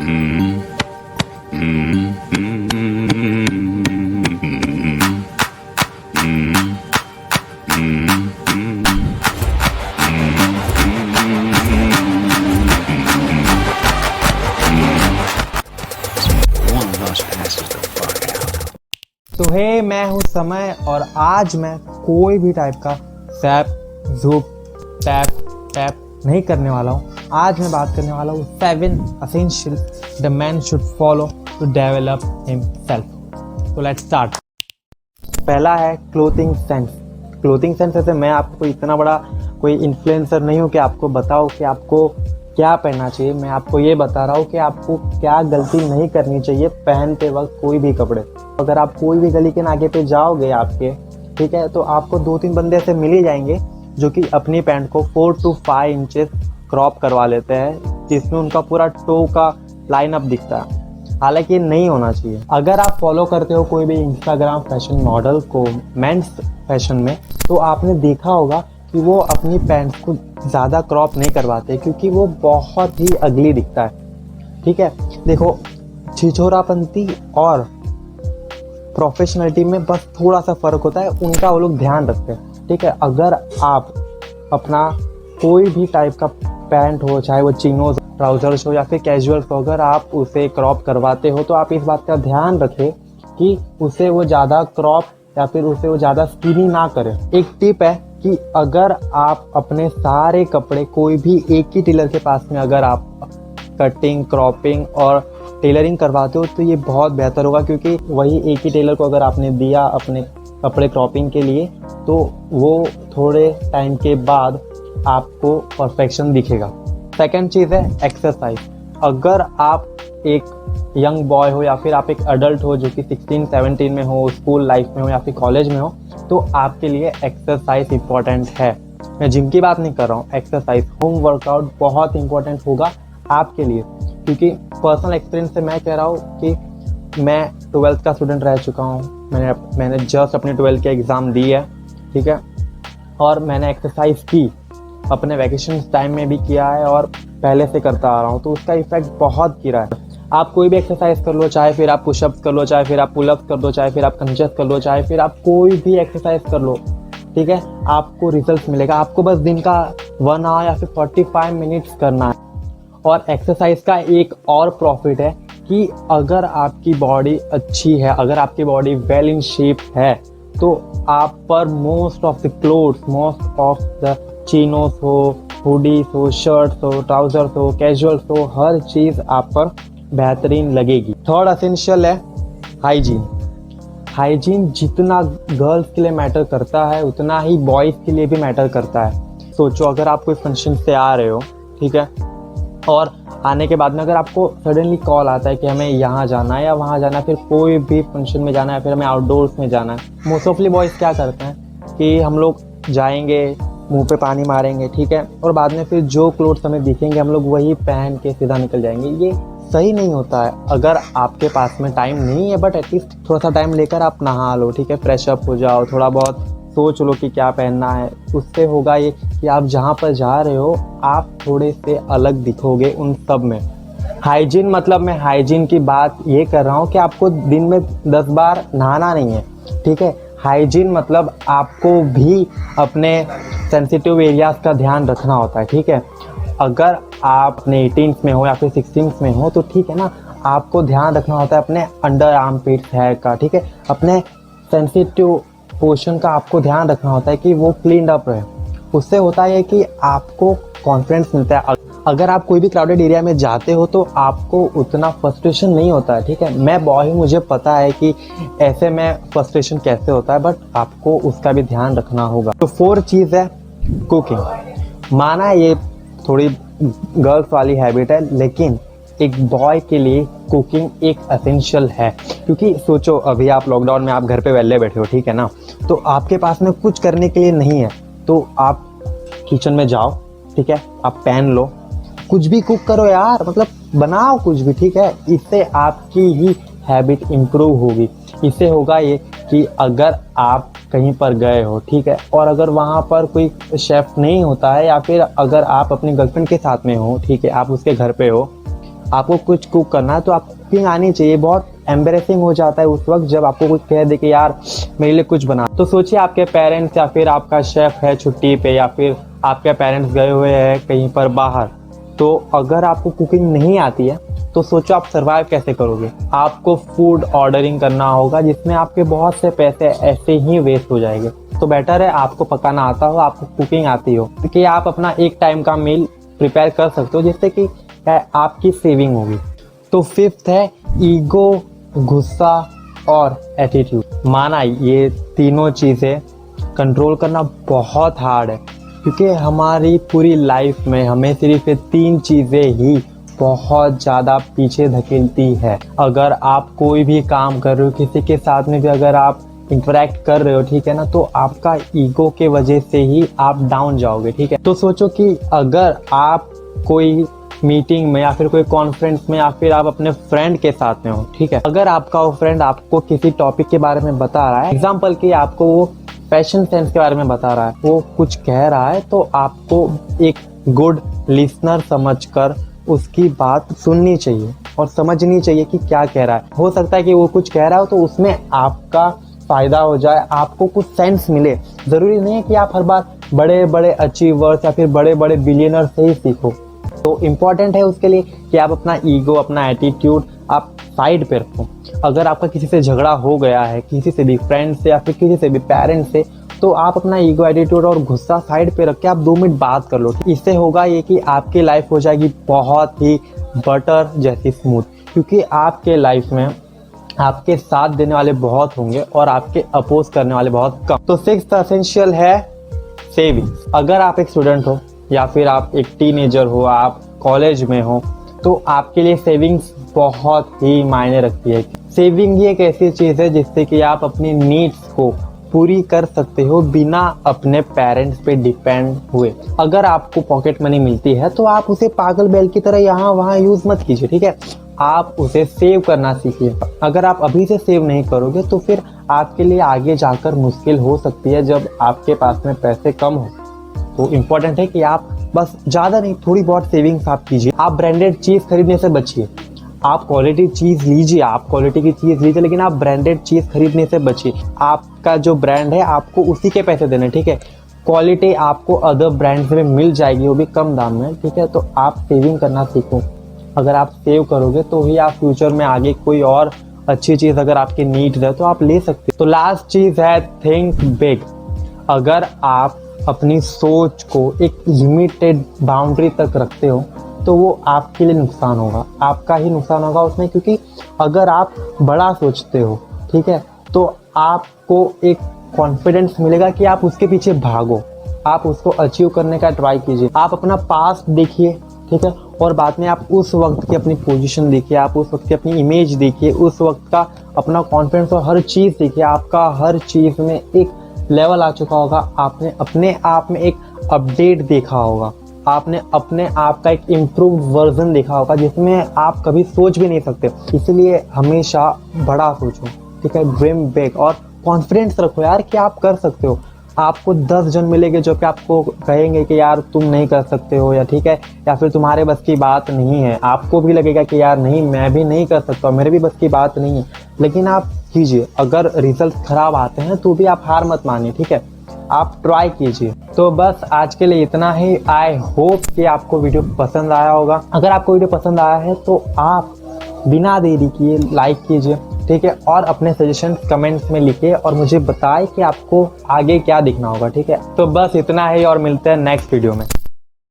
तो हे मैं हूँ समय और आज मैं कोई भी टाइप का सैप झूप टैप नहीं करने वाला हूँ। आज मैं बात करने वाला हूँ 7 essentials the man should follow to develop himself. तो लेट्स स्टार्ट। पहला है क्लोथिंग सेंस। क्लोथिंग सेंस ऐसे मैं आपको इतना बड़ा कोई इन्फ्लुएंसर नहीं हूँ कि आपको बताओ कि आपको क्या पहनना चाहिए। मैं आपको ये बता रहा हूँ कि आपको क्या गलती नहीं करनी चाहिए पहनते वक्त कोई भी कपड़े। अगर आप कोई भी गली के नाके पे जाओगे आपके, ठीक है, तो आपको 2-3 बंदे ऐसे मिल ही जाएंगे जो कि अपनी पैंट को 4 to 5 इंचेस क्रॉप करवा लेते हैं, जिसमें उनका पूरा टो का लाइनअप दिखता है। हालांकि ये नहीं होना चाहिए। अगर आप फॉलो करते हो कोई भी इंस्टाग्राम फैशन मॉडल को मेंस फैशन में, तो आपने देखा होगा कि वो अपनी पैंट्स को ज़्यादा क्रॉप नहीं करवाते क्योंकि वो बहुत ही अगली दिखता है। ठीक है, देखो छिछोरापंती और प्रोफेशनलिटी में बस थोड़ा सा फ़र्क होता है, उनका वो लोग ध्यान रखते हैं। ठीक है, अगर आप अपना कोई भी टाइप का पैंट हो, चाहे वो चिनोज ट्राउजर्स हो या फिर कैजुअल्स हो, अगर आप उसे क्रॉप करवाते हो तो आप इस बात का ध्यान रखें कि उसे वो ज़्यादा क्रॉप या फिर उसे वो ज़्यादा स्किनी ना करें। एक टिप है कि अगर आप अपने सारे कपड़े कोई भी एक ही टेलर के पास में अगर आप कटिंग, क्रॉपिंग और टेलरिंग करवाते हो तो ये बहुत बेहतर होगा, क्योंकि वही एक ही टेलर को अगर आपने दिया अपने कपड़े क्रॉपिंग के लिए तो वो थोड़े टाइम के बाद आपको परफेक्शन दिखेगा। सेकंड चीज़ है एक्सरसाइज। अगर आप एक यंग बॉय हो या फिर आप एक अडल्ट हो जो कि 16-17 में हो, स्कूल लाइफ में हो या फिर कॉलेज में हो, तो आपके लिए एक्सरसाइज इम्पॉर्टेंट है। मैं जिम की बात नहीं कर रहा हूँ, एक्सरसाइज, होम वर्कआउट बहुत इंपॉर्टेंट होगा आपके लिए, क्योंकि पर्सनल एक्सपीरियंस से मैं कह रहा हूँ कि मैं 12th का स्टूडेंट रह चुका हूँ। मैंने जस्ट अपनी 12th के एग्ज़ाम दी है, ठीक है, और मैंने एक्सरसाइज की, अपने वैकेशन टाइम में भी किया है और पहले से करता आ रहा हूँ, तो उसका इफेक्ट बहुत गिरा है। आप कोई भी एक्सरसाइज कर लो, चाहे फिर आप पुशअप्स कर लो, चाहे फिर आप पुलअप्स कर दो, चाहे फिर आप क्रंचेस कर लो, चाहे फिर आप कोई भी एक्सरसाइज कर लो, ठीक है, आपको रिजल्ट मिलेगा। आपको बस दिन का 1 आवर या फिर 45 मिनट्स करना है। और एक्सरसाइज का एक और प्रॉफिट है कि अगर आपकी बॉडी अच्छी है, अगर आपकी बॉडी वेल इन शेप है, तो आप पर most of the clothes, most of the chinos हो, हुडीज हो, शर्ट्स हो, ट्राउजर्स हो, कैजुअल्स हो, हर चीज़ आप पर बेहतरीन लगेगी। थर्ड एसेंशियल है हाइजीन। हाइजीन जितना गर्ल्स के लिए मैटर करता है उतना ही बॉयज़ के लिए भी मैटर करता है। सोचो, अगर आप कोई फंक्शन से आ रहे हो, ठीक है, और आने के बाद में अगर आपको सडनली कॉल आता है कि हमें यहाँ जाना है या वहाँ जाना है, फिर कोई भी फंक्शन में जाना है, फिर हमें आउटडोर्स में जाना है, मोस्ट ऑफली बॉयज़ क्या करते हैं कि हम लोग जाएंगे, मुंह पे पानी मारेंगे, ठीक है, और बाद में फिर जो क्लोथ्स हमें दिखेंगे हम लोग वही पहन के सीधा निकल जाएंगे। ये सही नहीं होता है। अगर आपके पास में टाइम नहीं है, बट एटलीस्ट थोड़ा सा टाइम लेकर आप नहा लो, ठीक है, फ्रेश अप हो जाओ, थोड़ा बहुत सोच लो कि क्या पहनना है। उससे होगा ये कि आप जहाँ पर जा रहे हो आप थोड़े से अलग दिखोगे उन सब में। हाइजीन मतलब मैं हाइजीन की बात ये कर रहा हूँ कि आपको दिन में 10 बार नहाना नहीं है, ठीक है। हाइजीन मतलब आपको भी अपने सेंसिटिव एरियाज का ध्यान रखना होता है, ठीक है। अगर आप अपने 18th में हो या फिर 16th में हो तो ठीक है ना, आपको ध्यान रखना होता है अपने अंडर आर्म पिट्स हेयर का, ठीक है, अपने सेंसिटिव पोर्शन का आपको ध्यान रखना होता है कि वो क्लीन अप रहे। उससे होता है कि आपको कॉन्फिडेंस मिलता है। अगर आप कोई भी क्राउडेड एरिया में जाते हो तो आपको उतना फ्रस्ट्रेशन नहीं होता है, ठीक है। मैं बॉय हूँ, मुझे पता है कि ऐसे में फ्रस्ट्रेशन कैसे होता है, बट आपको उसका भी ध्यान रखना होगा। तो 4th चीज़ है कुकिंग। माना ये थोड़ी गर्ल्स वाली हैबिट है, लेकिन एक बॉय के लिए कुकिंग एक एसेंशियल है। क्योंकि सोचो, अभी आप लॉकडाउन में आप घर पे वेले बैठे हो, ठीक है ना, तो आपके पास में कुछ करने के लिए नहीं है, तो आप किचन में जाओ, ठीक है, आप पैन लो, कुछ भी कुक करो यार, मतलब बनाओ कुछ भी, ठीक है। इससे आपकी ही हैबिट इम्प्रूव होगी। इससे होगा ये कि अगर आप कहीं पर गए हो, ठीक है, और अगर वहाँ पर कोई शेफ़ नहीं होता है, या फिर अगर आप अपनी गर्लफ्रेंड के साथ में हो, ठीक है, आप उसके घर पे हो, आपको कुछ कुक करना है तो आपको कुकिंग आनी चाहिए। बहुत एम्बेरेसिंग हो जाता है उस वक्त जब आपको कुछ कह दे कि यार मेरे लिए कुछ बना। तो सोचिए आपके पेरेंट्स या फिर आपका शेफ है छुट्टी पे, या फिर आपके पेरेंट्स गए हुए हैं कहीं पर बाहर, तो अगर आपको कुकिंग नहीं आती है तो सोचो आप सर्वाइव कैसे करोगे। आपको फूड ऑर्डरिंग करना होगा जिसमें आपके बहुत से पैसे ऐसे ही वेस्ट हो जाएंगे। तो बेटर है आपको पकाना आता हो, आपको कुकिंग आती हो, कि आप अपना एक टाइम का मील प्रिपेयर कर सकते हो जिससे कि आपकी सेविंग होगी। तो फिफ्थ है ईगो, गुस्सा और एटीट्यूड। माना ये तीनों चीज़ें कंट्रोल करना बहुत हार्ड है, क्योंकि हमारी पूरी लाइफ में हमें सिर्फ ये 3 चीज़ें ही बहुत ज़्यादा पीछे धकेलती है। अगर आप कोई भी काम कर रहे हो, किसी के साथ में भी अगर आप इंटरेक्ट कर रहे हो, ठीक है ना, तो आपका ईगो के वजह से ही आप डाउन जाओगे, ठीक है। तो सोचो कि अगर आप कोई मीटिंग में या फिर कोई कॉन्फ्रेंस में या फिर आप अपने फ्रेंड के साथ में हो, ठीक है, अगर आपका वो फ्रेंड आपको किसी टॉपिक के बारे में बता रहा है, एग्जाम्पल कि आपको वो फैशन सेंस के बारे में बता रहा है, वो कुछ कह रहा है, तो आपको एक गुड लिसनर समझकर उसकी बात सुननी चाहिए और समझनी चाहिए कि क्या कह रहा है। हो सकता है कि वो कुछ कह रहा हो तो उसमें आपका फायदा हो जाए, आपको कुछ सेंस मिले। जरूरी नहीं है कि आप हर बार बड़े बड़े अचीवर्स या फिर बड़े बड़े बिलियनर से ही सीखो। तो इम्पॉर्टेंट है उसके लिए कि आप अपना ईगो, अपना एटीट्यूड आप साइड पे रखो। अगर आपका किसी से झगड़ा हो गया है, किसी से भी, फ्रेंड से या फिर किसी से भी, पेरेंट्स से, तो आप अपना ईगो, एटीट्यूड और गुस्सा साइड पे रख के आप 2 मिनट बात कर लो। इससे होगा ये कि आपकी लाइफ हो जाएगी बहुत ही बटर जैसी स्मूथ, क्योंकि आपके लाइफ में आपके साथ देने वाले बहुत होंगे और आपके अपोज करने वाले बहुत कम। तो 6th एसेंशियल है सेविंग्स। अगर आप एक स्टूडेंट हो या फिर आप एक टीनेजर हो, आप कॉलेज में हो, तो आपके लिए सेविंग्स बहुत ही मायने रखती है। सेविंग ही एक ऐसी चीज़ है जिससे कि आप अपनी नीड्स को पूरी कर सकते हो बिना अपने पेरेंट्स पे डिपेंड हुए। अगर आपको पॉकेट मनी मिलती है तो आप उसे पागल बैल की तरह यहाँ वहाँ यूज मत कीजिए, ठीक है। आप उसे सेव करना सीखिए। अगर आप अभी से सेव नहीं करोगे तो फिर आपके लिए आगे जाकर मुश्किल हो सकती है जब आपके पास में पैसे कम हो। तो इम्पोर्टेंट है कि आप बस ज़्यादा नहीं, थोड़ी बहुत सेविंग्स आप कीजिए। आप ब्रांडेड चीज़ खरीदने से बचिए। आप क्वालिटी चीज़ लीजिए, आप क्वालिटी की चीज़ लीजिए, लेकिन आप ब्रांडेड चीज़ खरीदने से बचिए। आपका जो ब्रांड है आपको उसी के पैसे देने, ठीक है। क्वालिटी आपको अदर ब्रांड्स में मिल जाएगी, वो भी कम दाम में, ठीक है। तो आप सेविंग करना सीखो। अगर आप सेव करोगे तो ही आप फ्यूचर में आगे कोई और अच्छी चीज़ अगर आपकी नीड्स है तो आप ले सकते हो। तो लास्ट चीज़ है थिंक बिग। अगर आप अपनी सोच को एक लिमिटेड बाउंड्री तक रखते हो तो वो आपके लिए नुकसान होगा, आपका ही नुकसान होगा उसमें। क्योंकि अगर आप बड़ा सोचते हो, ठीक है, तो आपको एक कॉन्फिडेंस मिलेगा कि आप उसके पीछे भागो, आप उसको अचीव करने का ट्राई कीजिए। आप अपना पास्ट देखिए, ठीक है, और बाद में आप उस वक्त की अपनी पोजीशन देखिए, आप उस वक्त की अपनी इमेज देखिए, उस वक्त का अपना कॉन्फिडेंस और हर चीज़ देखिए। आपका हर चीज़ में एक लेवल आ चुका होगा, आपने अपने आप में एक अपडेट देखा होगा, आपने अपने आप का एक इम्प्रूव वर्जन देखा होगा जिसमें आप कभी सोच भी नहीं सकते। इसलिए हमेशा बड़ा सोचो, ठीक है, ड्रीम बिग और कॉन्फिडेंस रखो यार कि आप कर सकते हो। आपको 10 जन मिलेंगे जो कि आपको कहेंगे कि यार तुम नहीं कर सकते हो, या ठीक है, या फिर तुम्हारे बस की बात नहीं है। आपको भी लगेगा कि यार नहीं, मैं भी नहीं कर सकता, मेरे भी बस की बात नहीं है, लेकिन आप कीजिए। अगर रिजल्ट खराब आते हैं तो भी आप हार मत मानिए, ठीक है, आप ट्राई कीजिए। तो बस आज के लिए इतना ही। आई होप कि आपको वीडियो पसंद आया होगा। अगर आपको वीडियो पसंद आया है तो आप बिना देरी किए लाइक कीजिए, ठीक है, और अपने सजेशन कमेंट्स में लिखिए और मुझे बताएं कि आपको आगे क्या दिखना होगा, ठीक है। तो बस इतना ही और मिलते हैं नेक्स्ट वीडियो में।